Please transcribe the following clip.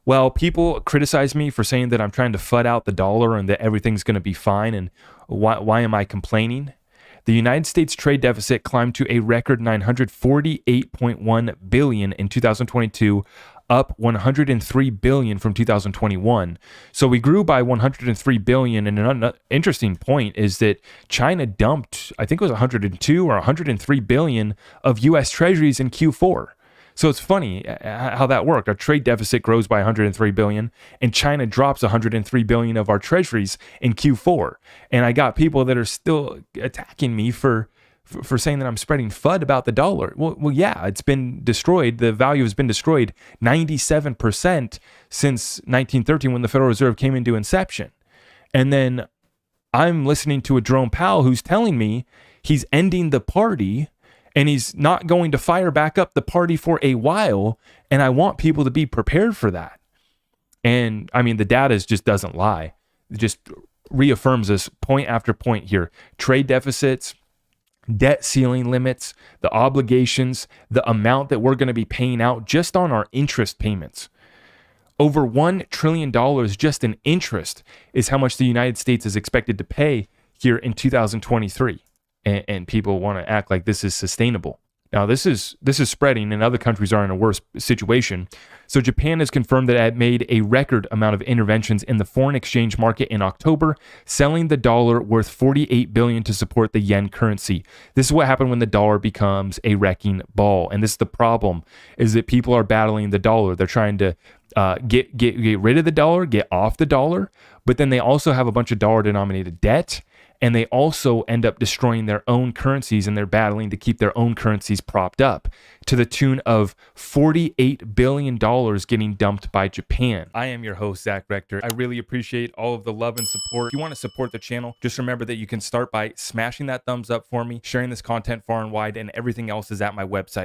Well, people criticize me for saying that I'm trying to FUD out the dollar and that everything's going to be fine. And why am I complaining? The United States trade deficit climbed to a record $948.1 billion in 2022, up 103 billion from 2021. So we grew by 103 billion. And an interesting point is that China dumped, I think it was 102 or 103 billion of US treasuries in Q4. So it's funny how that worked. Our trade deficit grows by 103 billion and China drops 103 billion of our treasuries in Q4. And I got people that are still attacking me for saying that I'm spreading FUD about the dollar. Well, yeah, it's been destroyed. The value has been destroyed 97% since 1913 when the Federal Reserve came into inception. And then I'm listening to a Jerome Powell who's telling me he's ending the party and he's not going to fire back up the party for a while. And I want people to be prepared for that. And I mean, the data just doesn't lie. It just reaffirms us point after point here. Trade deficits, debt ceiling limits, the obligations, the amount that we're going to be paying out just on our interest payments. Over $1 trillion just in interest is how much the United States is expected to pay here in 2023. And people want to act like this is sustainable. Now, this is spreading and other countries are in a worse situation. So Japan has confirmed that it made a record amount of interventions in the foreign exchange market in October, selling the dollar worth 48 billion to support the yen currency. This is what happened when the dollar becomes a wrecking ball. And this is the problem, is that people are battling the dollar. They're trying to get rid of the dollar, get off the dollar, but then they also have a bunch of dollar-denominated debt. And they also end up destroying their own currencies, and they're battling to keep their own currencies propped up to the tune of $48 billion getting dumped by Japan. I am your host, Zach Rector. I really appreciate all of the love and support. If you want to support the channel, just remember that you can start by smashing that thumbs up for me, sharing this content far and wide, and everything else is at my website.